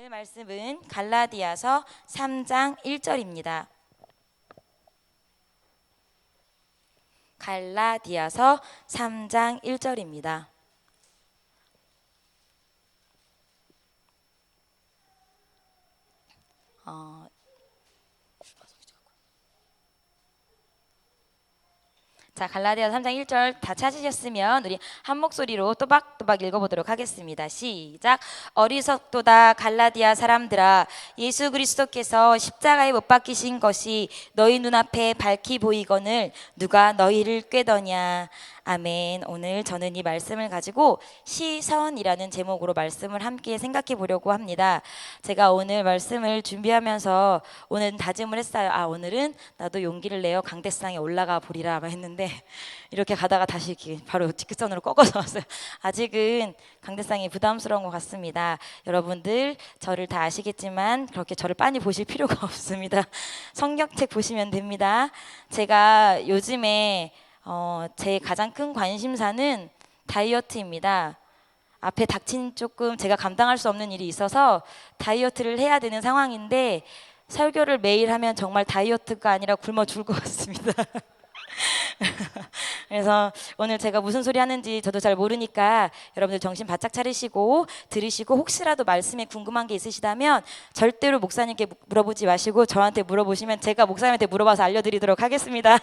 오늘 말씀은 갈라디아서 3장 1절입니다. 갈라디아서 3장 1절입니다. 자, 갈라디아서 3장 1절 다 찾으셨으면 우리 한 목소리로 또박또박 읽어보도록 하겠습니다. 시작. 어리석도다 갈라디아 사람들아, 예수 그리스도께서 십자가에 못 박히신 것이 너희 눈앞에 밝히 보이거늘 누가 너희를 꾀더냐. 아멘. 오늘 저는 이 말씀을 가지고 시선이라는 제목으로 말씀을 함께 생각해 보려고 합니다. 제가 오늘 말씀을 준비하면서 오늘 다짐을 했어요. 오늘은 나도 용기를 내어 강대상에 올라가 보리라 했는데 이렇게 가다가 다시 이렇게 바로 직선으로 꺾어서 왔어요. 아직은 강대상이 부담스러운 것 같습니다. 여러분들 저를 다 아시겠지만 그렇게 저를 빤히 보실 필요가 없습니다. 성경책 보시면 됩니다. 제가 요즘에 제 가장 큰 관심사는 다이어트입니다. 앞에 닥친 조금 제가 감당할 수 없는 일이 있어서 다이어트를 해야 되는 상황인데 설교를 매일 하면 정말 다이어트가 아니라 굶어 죽을 것 같습니다. 그래서 오늘 제가 무슨 소리 하는지 저도 잘 모르니까 여러분들 정신 바짝 차리시고 들으시고 혹시라도 말씀에 궁금한 게 있으시다면 절대로 목사님께 물어보지 마시고 저한테 물어보시면 제가 목사님한테 물어봐서 알려드리도록 하겠습니다.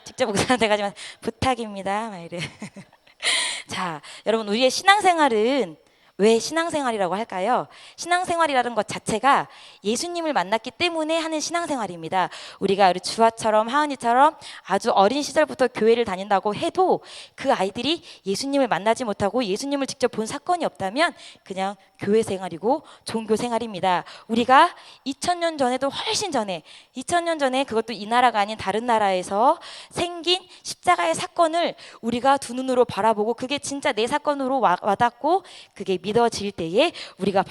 직접 목사님한테 가지만 부탁입니다. 막 이래. 자, 여러분 우리의 신앙생활은 왜 신앙생활이라고 할까요? 신앙생활이라는 것 자체가 예수님을 만났기 때문에 하는 신앙생활입니다. 우리가 우리 주아처럼 하은이처럼 아주 어린 시절부터 교회를 다닌다고 해도 그 아이들이 예수님을 만나지 못하고 예수님을 직접 본 사건이 없다면 그냥 교회 생활이고 종교 생활입니다. 우리가 2000년 전에도 훨씬 전에 2000년 전에 그것도 이 나라가 아닌 다른 나라에서 생긴 십자가의 사건을 우리가 두 눈으로 바라보고 그게 진짜 내 사건으로 와닿고 그게 믿어질 때에 우리가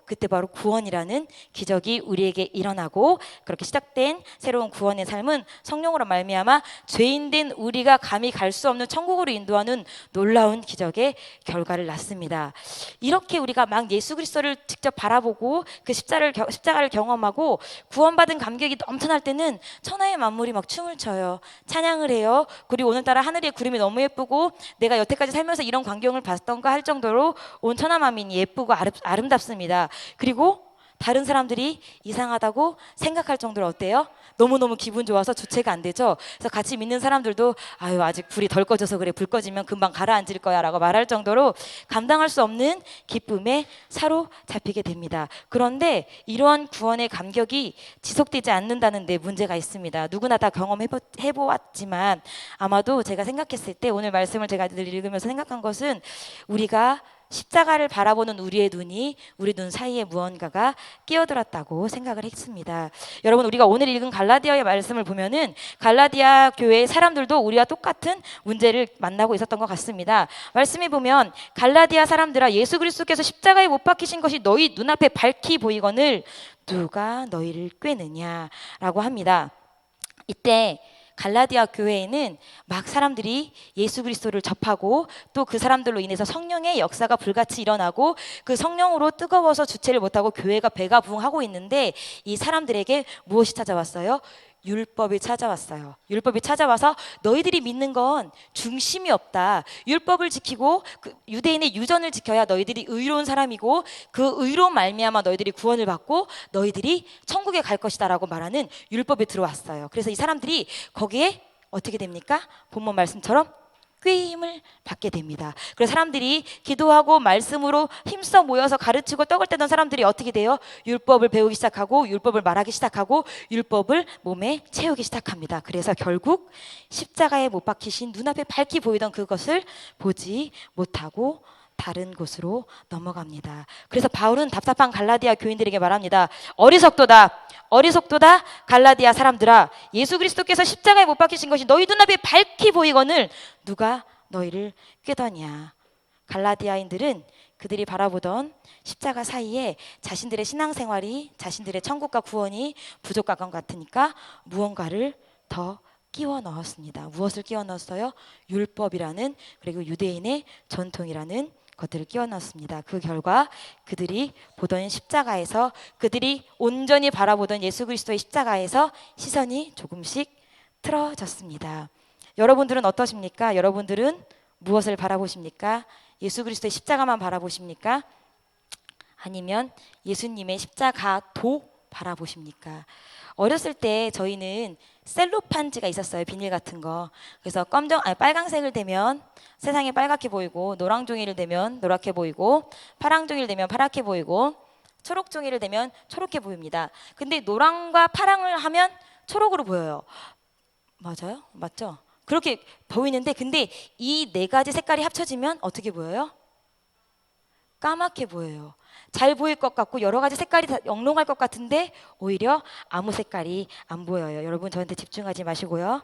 그때 바로 구원이라는 기적이 우리에게 일어나고 그렇게 시작된 새로운 구원의 삶은 성령으로 말미암아 죄인된 우리가 감히 갈 수 없는 천국으로 인도하는 놀라운 기적의 결과를 낳습니다. 이렇게 우리가 막 예수 그리스도를 직접 바라보고 그 십자가를 경험하고 구원받은 감격이 넘쳐날 때는 천하의 만물이 막 춤을 춰요. 찬양을 해요. 그리고 오늘따라 하늘의 구름이 너무 예쁘고 내가 여태까지 살면서 이런 광경을 봤던가 할 정도로 온 천하만민이 예쁘고 아름답습니다. 그리고 다른 사람들이 이상하다고 생각할 정도로 어때요? 너무너무 기분 좋아서 주체가 안 되죠. 그래서 같이 믿는 사람들도 아직 불이 덜 꺼져서 그래, 불 꺼지면 금방 가라앉을 거야 라고 말할 정도로 감당할 수 없는 기쁨에 사로잡히게 됩니다. 그런데 이러한 구원의 감격이 지속되지 않는다는 데 문제가 있습니다. 누구나 다 경험해보았지만 아마도 제가 생각했을 때 오늘 말씀을 제가 늘 읽으면서 생각한 것은 우리가 십자가를 바라보는 우리의 눈이 우리 눈 사이에 무언가가 끼어들었다고 생각을 했습니다. 여러분 우리가 오늘 읽은 갈라디아의 말씀을 보면은 갈라디아 교회의 사람들도 우리와 똑같은 문제를 만나고 있었던 것 같습니다. 말씀에 보면 갈라디아 사람들아, 예수 그리스도께서 십자가에 못 박히신 것이 너희 눈앞에 밝히 보이거늘 누가 너희를 꾀느냐라고 합니다. 이때 갈라디아 교회에는 막 사람들이 예수 그리스도를 접하고 또 그 사람들로 인해서 성령의 역사가 불같이 일어나고 그 성령으로 뜨거워서 주체를 못하고 교회가 배가 부흥하고 있는데 이 사람들에게 무엇이 찾아왔어요? 율법이 찾아왔어요. 율법이 찾아와서 너희들이 믿는 건 중심이 없다. 율법을 지키고 그 유대인의 유전을 지켜야 너희들이 의로운 사람이고 그 의로운 말미암아 너희들이 구원을 받고 너희들이 천국에 갈 것이다 라고 말하는 율법이 들어왔어요. 그래서 이 사람들이 거기에 어떻게 됩니까? 본문 말씀처럼 꾀임을 받게 됩니다. 그래서 사람들이 기도하고 말씀으로 힘써 모여서 가르치고 떡을 떼던 사람들이 어떻게 돼요? 율법을 배우기 시작하고 율법을 말하기 시작하고 율법을 몸에 채우기 시작합니다. 그래서 결국 십자가에 못 박히신 눈앞에 밝히 보이던 그것을 보지 못하고 다른 곳으로 넘어갑니다. 그래서 바울은 답답한 갈라디아 교인들에게 말합니다. 어리석도다 갈라디아 사람들아, 예수 그리스도께서 십자가에 못 박히신 것이 너희 눈앞에 밝히 보이거늘 누가 너희를 꾀더냐. 갈라디아인들은 그들이 바라보던 십자가 사이에 자신들의 신앙생활이 자신들의 천국과 구원이 부족한 것 같으니까 무언가를 더 끼워 넣었습니다. 무엇을 끼워 넣었어요? 율법이라는, 그리고 유대인의 전통이라는 것들을 끼워 넣었습니다. 그 결과 그들이 보던 십자가에서, 그들이 온전히 바라보던 예수 그리스도의 십자가에서 시선이 조금씩 틀어졌습니다. 여러분들은 어떠십니까? 여러분들은 무엇을 바라보십니까? 예수 그리스도의 십자가만 바라보십니까? 아니면 예수님의 십자가도 바라보십니까? 어렸을 때 저희는 셀로판지가 있었어요. 비닐 같은 거. 그래서 빨강색을 대면 세상이 빨갛게 보이고, 노랑 종이를 대면 노랗게 보이고, 파랑 종이를 대면 파랗게 보이고, 초록 종이를 대면 초록게 보입니다. 근데 노랑과 파랑을 하면 초록으로 보여요. 맞아요? 맞죠? 그렇게 보이는데, 근데 이 네 가지 색깔이 합쳐지면 어떻게 보여요? 까맣게 보여요. 잘 보일 것 같고 여러 가지 색깔이 다 영롱할 것 같은데 오히려 아무 색깔이 안 보여요. 여러분 저한테 집중하지 마시고요.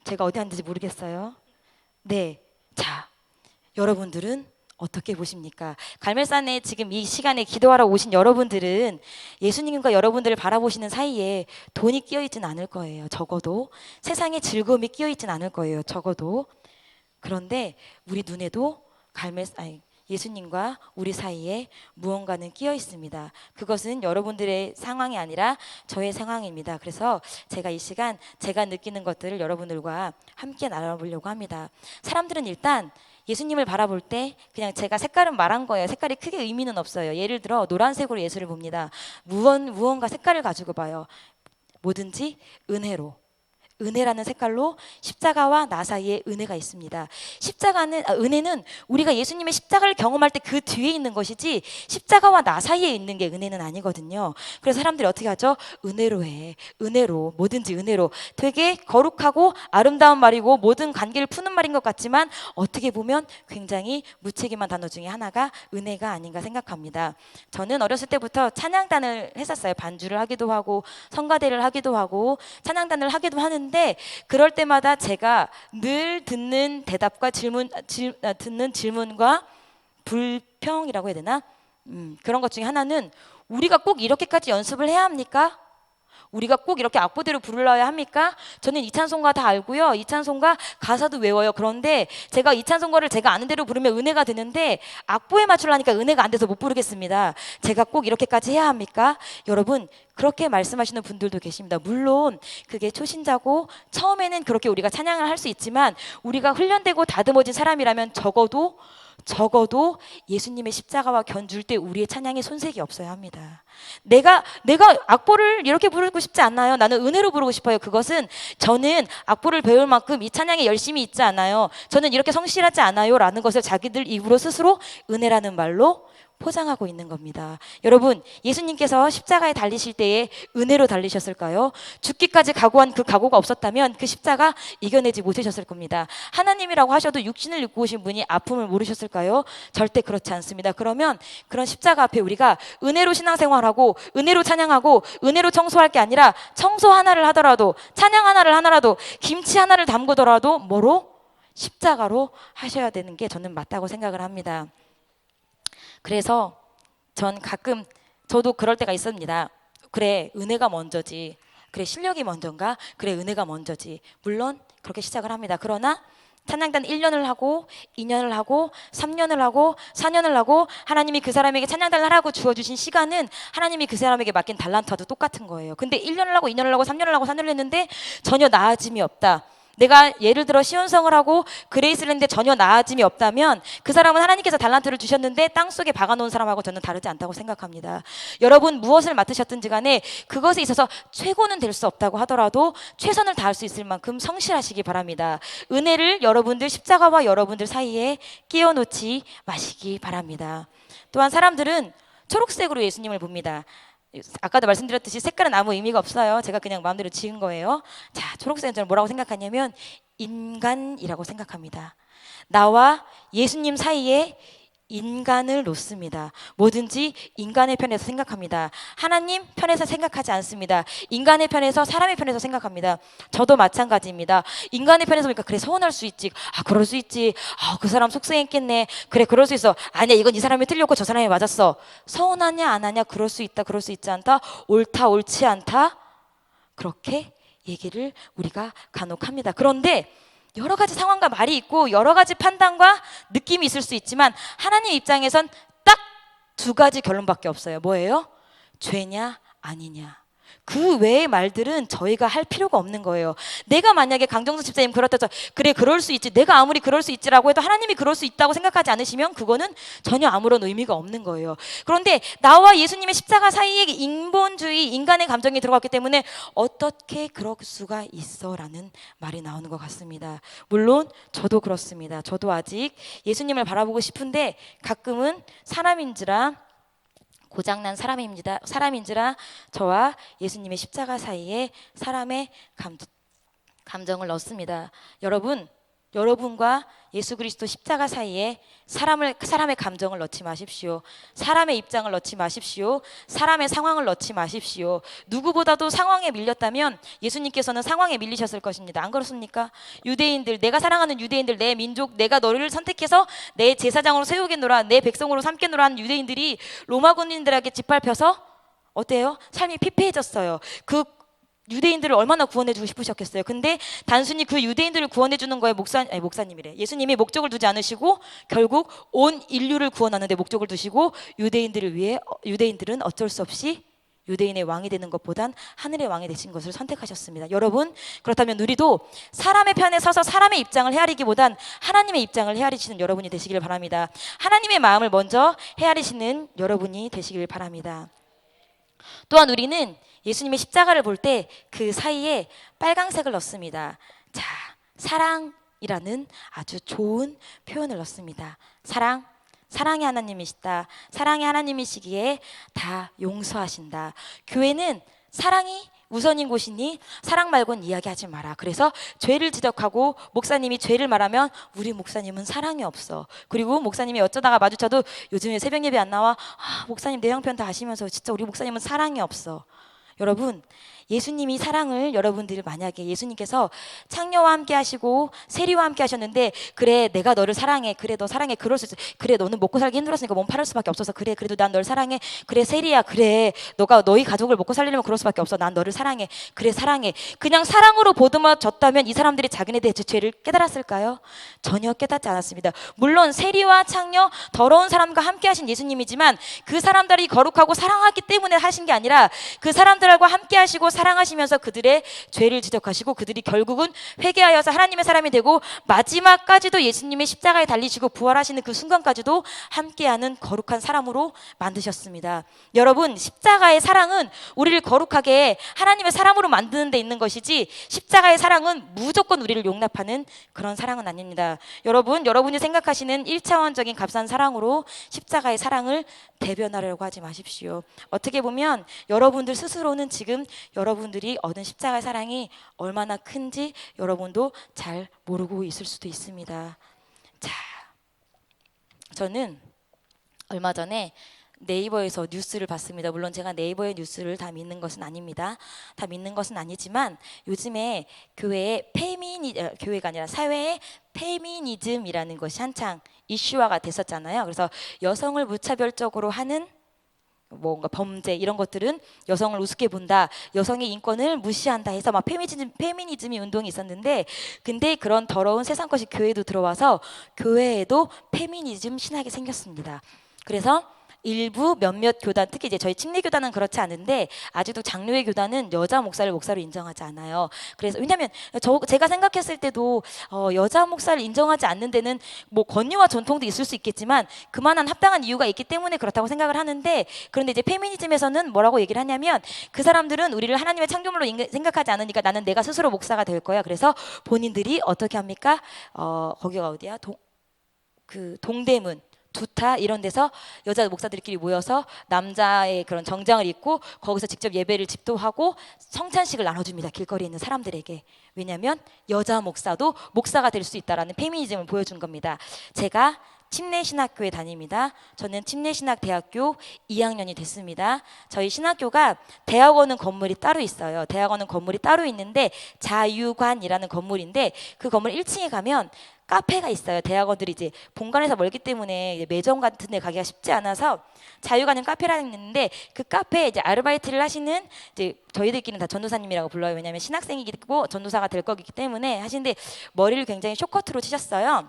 제가 어디 앉는지 모르겠어요. 네, 자, 여러분들은 어떻게 보십니까? 갈멜산에 지금 이 시간에 기도하러 오신 여러분들은 예수님과 여러분들을 바라보시는 사이에 돈이 끼어있진 않을 거예요. 적어도 세상에 즐거움이 끼어있진 않을 거예요. 적어도. 그런데 우리 눈에도 예수님과 우리 사이에 무언가는 끼어 있습니다. 그것은 여러분들의 상황이 아니라 저의 상황입니다. 그래서 제가 이 시간 제가 느끼는 것들을 여러분들과 함께 나눠보려고 합니다. 사람들은 일단 예수님을 바라볼 때 그냥 제가 색깔은 말한 거예요. 색깔이 크게 의미는 없어요. 예를 들어 노란색으로 예수를 봅니다. 무언가 색깔을 가지고 봐요. 뭐든지 은혜라는 색깔로 십자가와 나 사이에 은혜가 있습니다. 은혜는 우리가 예수님의 십자가를 경험할 때 그 뒤에 있는 것이지 십자가와 나 사이에 있는 게 은혜는 아니거든요. 그래서 사람들이 어떻게 하죠? 은혜로, 뭐든지 은혜로. 되게 거룩하고 아름다운 말이고 모든 관계를 푸는 말인 것 같지만 어떻게 보면 굉장히 무책임한 단어 중에 하나가 은혜가 아닌가 생각합니다. 저는 어렸을 때부터 찬양단을 했었어요. 반주를 하기도 하고 성가대를 하기도 하고 찬양단을 하기도 하는데 그럴 때마다 제가 늘 듣는 대답과 듣는 질문과 불평이라고 해야 되나? 그런 것 중에 하나는 우리가 꼭 이렇게까지 연습을 해야 합니까? 우리가 꼭 이렇게 악보대로 불러야 합니까? 저는 이 찬송가 다 알고요. 이 찬송가 가사도 외워요. 그런데 제가 이 찬송가를 제가 아는 대로 부르면 은혜가 되는데 악보에 맞추려니까 은혜가 안 돼서 못 부르겠습니다. 제가 꼭 이렇게까지 해야 합니까? 여러분 그렇게 말씀하시는 분들도 계십니다. 물론 그게 초신자고 처음에는 그렇게 우리가 찬양을 할 수 있지만 우리가 훈련되고 다듬어진 사람이라면 적어도 예수님의 십자가와 견줄 때 우리의 찬양에 손색이 없어야 합니다. 내가 악보를 이렇게 부르고 싶지 않아요. 나는 은혜로 부르고 싶어요. 그것은 저는 악보를 배울 만큼 이 찬양에 열심히 있지 않아요. 저는 이렇게 성실하지 않아요. 라는 것을 자기들 입으로 스스로 은혜라는 말로 포장하고 있는 겁니다. 여러분, 예수님께서 십자가에 달리실 때에 은혜로 달리셨을까요? 죽기까지 각오한 그 각오가 없었다면 그 십자가 이겨내지 못하셨을 겁니다. 하나님이라고 하셔도 육신을 입고 오신 분이 아픔을 모르셨을까요? 절대 그렇지 않습니다. 그러면 그런 십자가 앞에 우리가 은혜로 신앙생활하고 은혜로 찬양하고 은혜로 청소할 게 아니라 청소 하나를 하더라도 찬양 하나를 하나라도 김치 하나를 담그더라도 뭐로? 십자가로 하셔야 되는 게 저는 맞다고 생각을 합니다. 그래서 전 가끔 저도 그럴 때가 있습니다. 그래 은혜가 먼저지. 그래 실력이 먼저인가? 그래 은혜가 먼저지. 물론 그렇게 시작을 합니다. 그러나 찬양단 1년을 하고 2년을 하고 3년을 하고 4년을 하고 하나님이 그 사람에게 찬양단을 하라고 주어주신 시간은 하나님이 그 사람에게 맡긴 달란트와도 똑같은 거예요. 근데 1년을 하고 2년을 하고 3년을 하고 4년을 했는데 전혀 나아짐이 없다. 내가 예를 들어 시온성을 하고 그레이스를 했는데 전혀 나아짐이 없다면 그 사람은 하나님께서 달란트를 주셨는데 땅속에 박아놓은 사람하고 저는 다르지 않다고 생각합니다. 여러분 무엇을 맡으셨든지 간에 그것에 있어서 최고는 될 수 없다고 하더라도 최선을 다할 수 있을 만큼 성실하시기 바랍니다. 은혜를 여러분들 십자가와 여러분들 사이에 끼워 놓지 마시기 바랍니다. 또한 사람들은 초록색으로 예수님을 봅니다. 아까도 말씀드렸듯이 색깔은 아무 의미가 없어요. 제가 그냥 마음대로 지은 거예요. 자, 초록색은 저는 뭐라고 생각하냐면 인간이라고 생각합니다. 나와 예수님 사이에 인간을 놓습니다. 뭐든지 인간의 편에서 생각합니다. 하나님 편에서 생각하지 않습니다. 인간의 편에서 사람의 편에서 생각합니다. 저도 마찬가지입니다. 인간의 편에서 보니까 그래 서운할 수 있지. 그럴 수 있지. 그 사람 속상했겠네. 그래 그럴 수 있어. 아니야 이건 이 사람이 틀렸고 저 사람이 맞았어. 서운하냐 안 하냐 그럴 수 있다 그럴 수 있지 않다. 옳다 옳지 않다. 그렇게 얘기를 우리가 간혹 합니다. 그런데 여러 가지 상황과 말이 있고 여러 가지 판단과 느낌이 있을 수 있지만 하나님 입장에선 딱 두 가지 결론밖에 없어요. 뭐예요? 죄냐 아니냐. 그 외의 말들은 저희가 할 필요가 없는 거예요. 내가 만약에 강정수 집사님 그렇다서 그래 그럴 수 있지, 내가 아무리 그럴 수 있지라고 해도 하나님이 그럴 수 있다고 생각하지 않으시면 그거는 전혀 아무런 의미가 없는 거예요. 그런데 나와 예수님의 십자가 사이에 인본주의, 인간의 감정이 들어갔기 때문에 어떻게 그럴 수가 있어 라는 말이 나오는 것 같습니다. 물론 저도 그렇습니다. 저도 아직 예수님을 바라보고 싶은데 가끔은 사람인지라 고장난 사람인지라 저와 예수님의 십자가 사이에 사람의 감정을 넣습니다. 여러분과 예수 그리스도 십자가 사이에 사람의 감정을 넣지 마십시오. 사람의 입장을 넣지 마십시오. 사람의 상황을 넣지 마십시오. 누구보다도 상황에 밀렸다면 예수님께서는 상황에 밀리셨을 것입니다. 안 그렇습니까? 유대인들, 내가 사랑하는 유대인들, 내 민족, 내가 너를 선택해서 내 제사장으로 세우겠노라, 내 백성으로 삼겠노라 하는 유대인들이 로마 군인들에게 짓밟혀서 어때요? 삶이 피폐해졌어요. 그 유대인들을 얼마나 구원해 주고 싶으셨겠어요. 근데 단순히 그 유대인들을 구원해 주는 거에 목사님이래. 예수님이 목적을 두지 않으시고 결국 온 인류를 구원하는 데 목적을 두시고 유대인들을 위해 유대인들은 어쩔 수 없이 유대인의 왕이 되는 것보단 하늘의 왕이 되신 것을 선택하셨습니다. 여러분, 그렇다면 우리도 사람의 편에 서서 사람의 입장을 헤아리기보단 하나님의 입장을 헤아리시는 여러분이 되시길 바랍니다. 하나님의 마음을 먼저 헤아리시는 여러분이 되시길 바랍니다. 또한 우리는 예수님의 십자가를 볼 때 그 사이에 빨강색을 넣습니다. 자, 사랑이라는 아주 좋은 표현을 넣습니다. 사랑의 하나님이시다. 사랑의 하나님이시기에 다 용서하신다. 교회는 사랑이 우선인 곳이니 사랑 말고는 이야기하지 마라. 그래서 죄를 지적하고 목사님이 죄를 말하면 우리 목사님은 사랑이 없어. 그리고 목사님이 어쩌다가 마주쳐도 요즘에 새벽 예배 안 나와. 목사님 내 형편 다 아시면서 진짜 우리 목사님은 사랑이 없어. 여러분, 예수님이 사랑을 여러분들 만약에 예수님께서 창녀와 함께 하시고 세리와 함께 하셨는데 그래 내가 너를 사랑해, 그래 너 사랑해, 그럴 수 있어, 그래 너는 먹고 살기 힘들었으니까 몸 팔을 수밖에 없어서 그래 그래도 난 널 사랑해, 그래 세리야 그래 너가 너희 가족을 먹고 살리려면 그럴 수밖에 없어, 난 너를 사랑해, 그래 사랑해. 그냥 사랑으로 보듬어졌다면 이 사람들이 자기네 대해 죄를 깨달았을까요? 전혀 깨닫지 않았습니다. 물론 세리와 창녀 더러운 사람과 함께 하신 예수님이지만 그 사람들이 거룩하고 사랑하기 때문에 하신 게 아니라 그 사람들과 함께 하시고 사랑하시면서 그들의 죄를 지적하시고 그들이 결국은 회개하여서 하나님의 사람이 되고 마지막까지도 예수님의 십자가에 달리시고 부활하시는 그 순간까지도 함께하는 거룩한 사람으로 만드셨습니다. 여러분, 십자가의 사랑은 우리를 거룩하게 하나님의 사람으로 만드는 데 있는 것이지 십자가의 사랑은 무조건 우리를 용납하는 그런 사랑은 아닙니다. 여러분이 생각하시는 1차원적인 값싼 사랑으로 십자가의 사랑을 대변하려고 하지 마십시오. 어떻게 보면 여러분들 스스로는 지금 여러분들이 얻은 십자가의 사랑이 얼마나 큰지 여러분도 잘 모르고 있을 수도 있습니다. 자, 저는 얼마 전에 네이버에서 뉴스를 봤습니다. 물론 제가 네이버의 뉴스를 다 믿는 것은 아닙니다. 다 믿는 것은 아니지만 요즘에 교회가 아니라 사회에 페미니즘이라는 것이 한창 이슈화가 됐었잖아요. 그래서 여성을 무차별적으로 하는 뭔가 범죄 이런 것들은 여성을 우습게 본다, 여성의 인권을 무시한다 해서 막 페미니즘이 운동이 있었는데, 근데 그런 더러운 세상 것이 교회에도 들어와서 교회에도 페미니즘 신학이 생겼습니다. 그래서 일부 몇몇 교단, 특히 이제 저희 침례교단은 그렇지 않은데 아직도 장로회 교단은 여자 목사를 목사로 인정하지 않아요. 그래서 왜냐하면 제가 생각했을 때도 여자 목사를 인정하지 않는 데는 뭐 권위와 전통도 있을 수 있겠지만 그만한 합당한 이유가 있기 때문에 그렇다고 생각을 하는데, 그런데 이제 페미니즘에서는 뭐라고 얘기를 하냐면 그 사람들은 우리를 하나님의 창조물로 생각하지 않으니까 나는 내가 스스로 목사가 될 거야. 그래서 본인들이 어떻게 합니까? 거기가 어디야? 동대문, 두타 이런 데서 여자 목사들끼리 모여서 남자의 그런 정장을 입고 거기서 직접 예배를 집도하고 성찬식을 나눠줍니다. 길거리에 있는 사람들에게. 왜냐하면 여자 목사도 목사가 될 수 있다라는 페미니즘을 보여준 겁니다. 제가 침례신학교에 다닙니다. 저는 침례신학대학교 2학년이 됐습니다. 저희 신학교가 대학원은 건물이 따로 있어요. 대학원은 건물이 따로 있는데 자유관이라는 건물인데 그 건물 1층에 가면 카페가 있어요. 대학원들이 이제 본관에서 멀기 때문에 이제 매점 같은 데 가기가 쉽지 않아서 자유관은 카페라는 게 있는데 그 카페에 이제 아르바이트를 하시는 이제 저희들끼리는 다 전도사님이라고 불러요. 왜냐하면 신학생이고 전도사가 될 거기 때문에 하시는데 머리를 굉장히 숏커트로 치셨어요.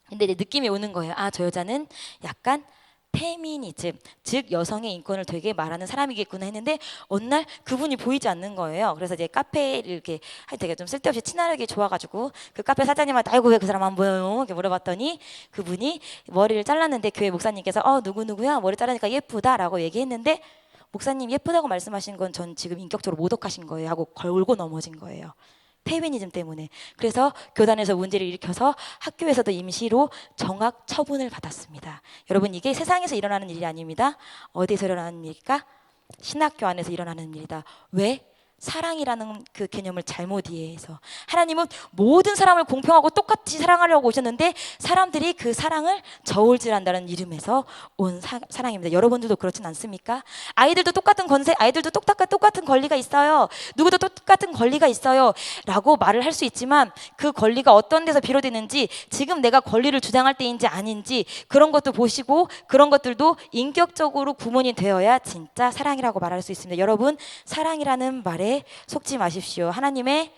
근데 이제 느낌이 오는 거예요. 아, 저 여자는 약간 페미니즘, 즉 여성의 인권을 되게 말하는 사람이겠구나 했는데 어느 날 그분이 보이지 않는 거예요. 그래서 이제 카페를 이렇게 되게 좀 쓸데없이 친화력이 좋아가지고 그 카페 사장님한테 아이고 왜 그 사람 안 보여요? 이렇게 물어봤더니 그분이 머리를 잘랐는데 교회 목사님께서 누구누구야 머리 자르니까 예쁘다라고 얘기했는데 목사님 예쁘다고 말씀하신 건 전 지금 인격적으로 모독하신 거예요 하고 걸고 넘어진 거예요. 페미니즘 때문에. 그래서 교단에서 문제를 일으켜서 학교에서도 임시로 정학 처분을 받았습니다. 여러분 이게 세상에서 일어나는 일이 아닙니다. 어디서 일어나는 일일까? 신학교 안에서 일어나는 일이다. 왜? 사랑이라는 그 개념을 잘못 이해해서 하나님은 모든 사람을 공평하고 똑같이 사랑하려고 오셨는데 사람들이 그 사랑을 저울질한다는 이름에서 온 사랑입니다. 여러분들도 그렇진 않습니까? 아이들도 똑같은 권세, 아이들도 똑같은 권리가 있어요. 누구도 똑같은 권리가 있어요 라고 말을 할 수 있지만 그 권리가 어떤 데서 비롯되는지 지금 내가 권리를 주장할 때인지 아닌지 그런 것도 보시고 그런 것들도 인격적으로 구분이 되어야 진짜 사랑이라고 말할 수 있습니다. 여러분 사랑이라는 말에 속지 마십시오. 하나님의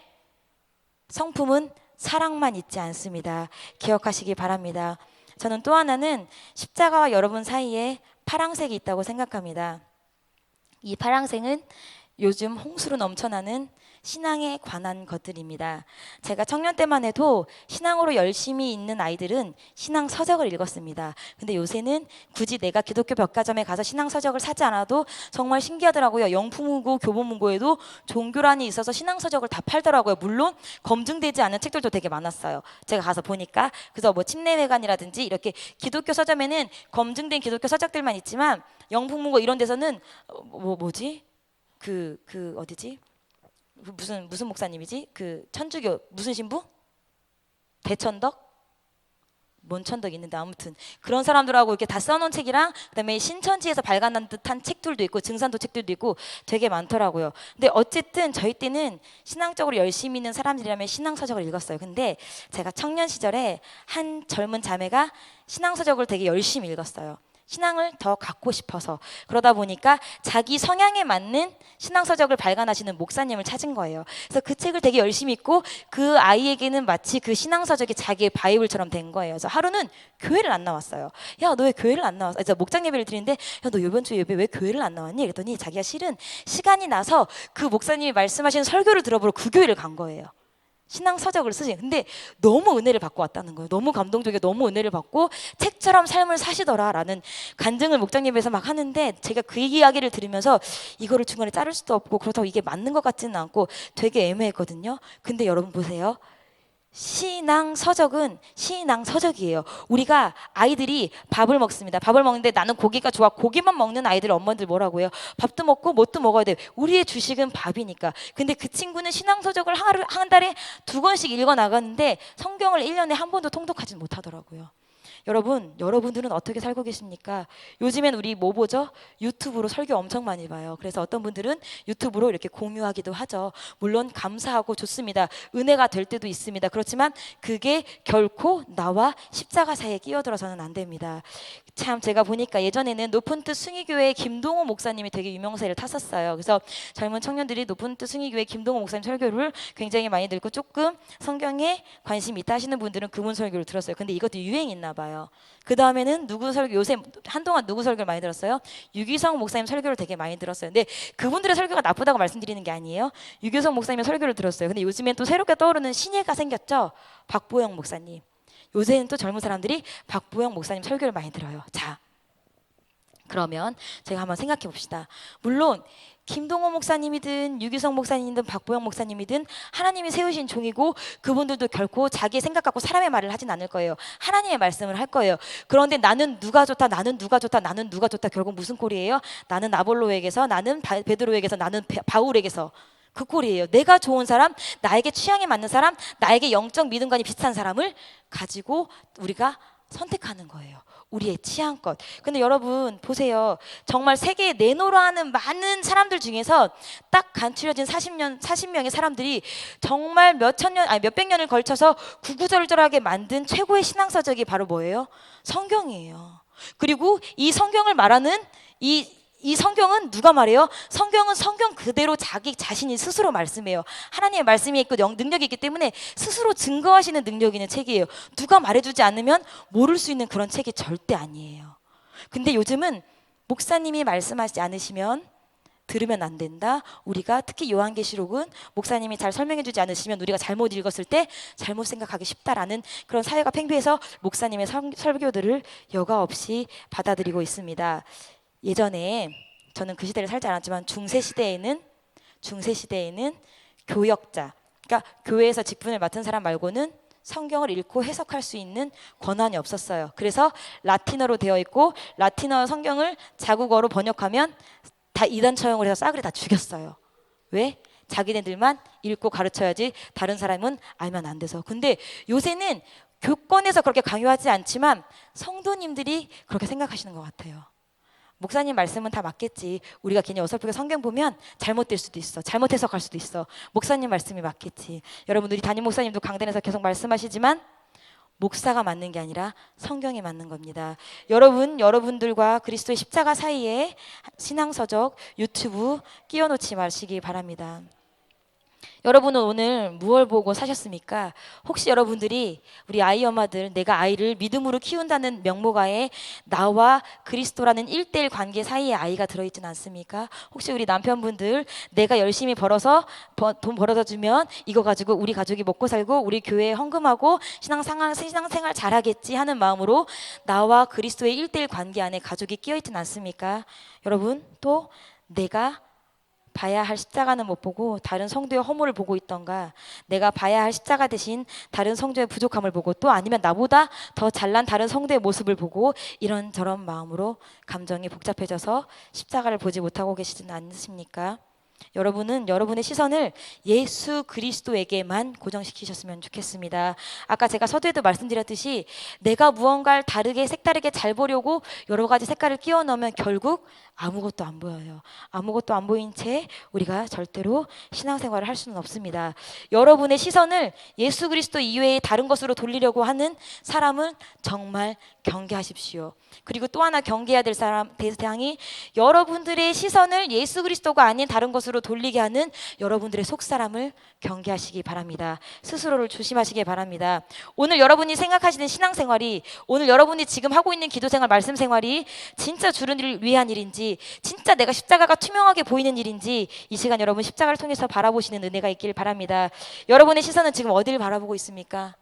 성품은 사랑만 있지 않습니다. 기억하시기 바랍니다. 저는 또 하나는 십자가와 여러분 사이에 파랑색이 있다고 생각합니다. 이 파랑색은 요즘 홍수로 넘쳐나는 신앙에 관한 것들입니다. 제가 청년 때만 해도 신앙으로 열심히 있는 아이들은 신앙 서적을 읽었습니다. 근데 요새는 굳이 내가 기독교 백화점에 가서 신앙 서적을 사지 않아도 정말 신기하더라고요. 영풍문고, 교보문고에도 종교란이 있어서 신앙 서적을 다 팔더라고요. 물론 검증되지 않은 책들도 되게 많았어요. 제가 가서 보니까. 그래서 뭐 침례회관이라든지 이렇게 기독교 서점에는 검증된 기독교 서적들만 있지만 영풍문고 이런 데서는 어디지? 무슨 목사님이지? 그 천주교 무슨 신부? 대천덕? 뭔 천덕 있는데 아무튼 그런 사람들하고 이렇게 다 써놓은 책이랑 그다음에 신천지에서 발간한 듯한 책들도 있고 증산도 책들도 있고 되게 많더라고요. 근데 어쨌든 저희 때는 신앙적으로 열심히 있는 사람들이라면 신앙서적을 읽었어요. 근데 제가 청년 시절에 한 젊은 자매가 신앙서적을 되게 열심히 읽었어요. 신앙을 더 갖고 싶어서. 그러다 보니까 자기 성향에 맞는 신앙서적을 발간하시는 목사님을 찾은 거예요. 그래서 그 책을 되게 열심히 읽고 그 아이에게는 마치 그 신앙서적이 자기의 바이블처럼 된 거예요. 그래서 하루는 교회를 안 나왔어요. 야, 너 왜 교회를 안 나왔어? 그래서 목장 예배를 드리는데 야, 너 이번 주 예배 왜 교회를 안 나왔니? 그랬더니 자기가 실은 시간이 나서 그 목사님이 말씀하시는 설교를 들어보러 그 교회를 간 거예요. 신앙 서적을 쓰지. 근데 너무 은혜를 받고 왔다는 거예요. 너무 감동적이고 너무 은혜를 받고 책처럼 삶을 사시더라라는 간증을 목장님에서 막 하는데 제가 그 이야기를 들으면서 이거를 중간에 자를 수도 없고 그렇다고 이게 맞는 것 같지는 않고 되게 애매했거든요. 근데 여러분 보세요. 신앙 서적은 신앙 서적이에요. 우리가 아이들이 밥을 먹습니다. 밥을 먹는데 나는 고기가 좋아. 고기만 먹는 아이들 엄마들 뭐라고 해요? 밥도 먹고 뭣도 먹어야 돼. 우리의 주식은 밥이니까. 근데 그 친구는 신앙 서적을 한 달에 2권씩 읽어 나가는데 성경을 1년에 한 번도 통독하지 못하더라고요. 여러분들은 어떻게 살고 계십니까? 요즘엔 우리 뭐 보죠? 유튜브로 설교 엄청 많이 봐요. 그래서 어떤 분들은 유튜브로 이렇게 공유하기도 하죠. 물론 감사하고 좋습니다. 은혜가 될 때도 있습니다. 그렇지만 그게 결코 나와 십자가 사이에 끼어들어서는 안 됩니다. 참 제가 보니까 예전에는 높은 뜻 승희교회 김동호 목사님이 되게 유명세를 탔었어요. 그래서 젊은 청년들이 높은 뜻 승희교회 김동호 목사님 설교를 굉장히 많이 듣고 조금 성경에 관심이 있다 하시는 분들은 그분 설교를 들었어요. 근데 이것도 유행이 있나 봐요. 그 다음에는 누구 설교, 요새 한동안 누구 설교를 많이 들었어요? 유기성 목사님 설교를 되게 많이 들었어요. 근데 그분들의 설교가 나쁘다고 말씀드리는 게 아니에요. 유기성 목사님의 설교를 들었어요. 근데 요즘엔 또 새롭게 떠오르는 신예가 생겼죠. 박보영 목사님. 요새는 또 젊은 사람들이 박보영 목사님 설교를 많이 들어요. 자, 그러면 제가 한번 생각해 봅시다. 물론 김동호 목사님이든 유기성 목사님이든 박보영 목사님이든 하나님이 세우신 종이고 그분들도 결코 자기의 생각 갖고 사람의 말을 하진 않을 거예요. 하나님의 말씀을 할 거예요. 그런데 나는 누가 좋다, 나는 누가 좋다, 나는 누가 좋다. 결국 무슨 꼴이에요? 나는 아볼로에게서, 나는 베드로에게서, 나는 바울에게서. 그 꼴이에요. 내가 좋은 사람, 나에게 취향에 맞는 사람, 나에게 영적 믿음관이 비슷한 사람을 가지고 우리가 선택하는 거예요. 우리의 취향껏. 근데 여러분 보세요. 정말 세계에 내노라 하는 많은 사람들 중에서 딱 간추려진 40명의 사람들이 정말 몇백 년을 걸쳐서 구구절절하게 만든 최고의 신앙서적이 바로 뭐예요? 성경이에요. 그리고 이 성경을 말하는 이 성경은 누가 말해요? 성경은 성경 그대로 자기 자신이 스스로 말씀해요. 하나님의 말씀이 있고 능력이 있기 때문에 스스로 증거하시는 능력이 있는 책이에요. 누가 말해주지 않으면 모를 수 있는 그런 책이 절대 아니에요. 근데 요즘은 목사님이 말씀하지 않으시면 들으면 안 된다. 우리가 특히 요한계시록은 목사님이 잘 설명해주지 않으시면 우리가 잘못 읽었을 때 잘못 생각하기 쉽다라는 그런 사회가 팽배해서 목사님의 설교들을 여과 없이 받아들이고 있습니다. 예전에 저는 그 시대를 살지 않았지만 중세 시대에는 교역자, 그러니까 교회에서 직분을 맡은 사람 말고는 성경을 읽고 해석할 수 있는 권한이 없었어요. 그래서 라틴어로 되어 있고 라틴어 성경을 자국어로 번역하면 다 이단 처형을 해서 싸그리 다 죽였어요. 왜? 자기네들만 읽고 가르쳐야지 다른 사람은 알면 안 돼서. 근데 요새는 교권에서 그렇게 강요하지 않지만 성도님들이 그렇게 생각하시는 것 같아요. 목사님 말씀은 다 맞겠지. 우리가 괜히 어설프게 성경 보면 잘못될 수도 있어. 잘못 해석할 수도 있어. 목사님 말씀이 맞겠지. 여러분 우리 담임 목사님도 강단에서 계속 말씀하시지만 목사가 맞는 게 아니라 성경이 맞는 겁니다. 여러분들과 그리스도의 십자가 사이에 신앙서적 유튜브 끼워놓지 마시기 바랍니다. 여러분은 오늘 무엇을 보고 사셨습니까? 혹시 여러분들이 우리 아이 엄마들 내가 아이를 믿음으로 키운다는 명목하에 나와 그리스도라는 1:1 관계 사이에 아이가 들어있지는 않습니까? 혹시 우리 남편분들 내가 열심히 벌어서 돈 벌어다 주면 이거 가지고 우리 가족이 먹고 살고 우리 교회에 헌금하고 신앙생활 잘하겠지 하는 마음으로 나와 그리스도의 1:1 관계 안에 가족이 끼어있지는 않습니까? 여러분 또 내가 봐야 할 십자가는 못 보고 다른 성도의 허물을 보고 있던가, 내가 봐야 할 십자가 대신 다른 성도의 부족함을 보고 또 아니면 나보다 더 잘난 다른 성도의 모습을 보고 이런저런 마음으로 감정이 복잡해져서 십자가를 보지 못하고 계시지는 않으십니까? 여러분은 여러분의 시선을 예수 그리스도에게만 고정시키셨으면 좋겠습니다. 아까 제가 서두에도 말씀드렸듯이 내가 무언가를 색다르게 잘 보려고 여러 가지 색깔을 끼워 넣으면 결국 아무것도 안 보여요. 아무것도 안 보인 채 우리가 절대로 신앙생활을 할 수는 없습니다. 여러분의 시선을 예수 그리스도 이외의 다른 것으로 돌리려고 하는 사람은 정말 경계하십시오. 그리고 또 하나 경계해야 될 대상이 여러분들의 시선을 예수 그리스도가 아닌 다른 것으로 돌리게 하는 여러분들의 속사람을 경계하시기 바랍니다. 스스로를 조심하시기 바랍니다. 오늘 여러분이 생각하시는 신앙생활이, 오늘 여러분이 지금 하고 있는 기도생활, 말씀생활이 진짜 주를 위한 일인지, 진짜 내가 십자가가 투명하게 보이는 일인지 이 시간 여러분 십자가를 통해서 바라보시는 은혜가 있길 바랍니다. 여러분의 시선은 지금 어디를 바라보고 있습니까?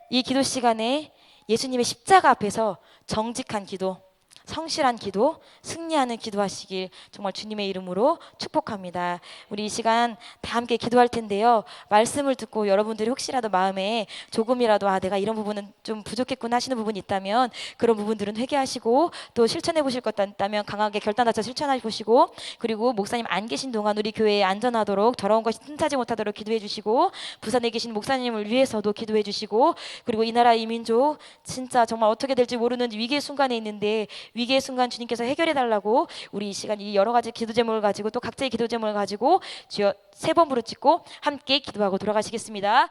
이 기도 시간에 예수님의 십자가 앞에서 정직한 기도, 성실한 기도, 승리하는 기도하시길 정말 주님의 이름으로 축복합니다. 우리 이 시간 다 함께 기도할 텐데요. 말씀을 듣고 여러분들이 혹시라도 마음에 조금이라도 내가 이런 부분은 좀 부족했구나 하시는 부분이 있다면 그런 부분들은 회개하시고 또 실천해 보실 것 있다면 강하게 결단하셔서 실천해 보시고, 그리고 목사님 안 계신 동안 우리 교회에 안전하도록 더러운 것이 틈타지 못하도록 기도해 주시고, 부산에 계신 목사님을 위해서도 기도해 주시고, 그리고 이 나라 이 민족 진짜 정말 어떻게 될지 모르는 위기의 순간에 있는데 위기의 순간 주님께서 해결해 달라고 우리 이 시간 이 여러 가지 기도 제목을 가지고 또 각자의 기도 제목을 가지고 주여 3번 부르짖고 함께 기도하고 돌아가시겠습니다.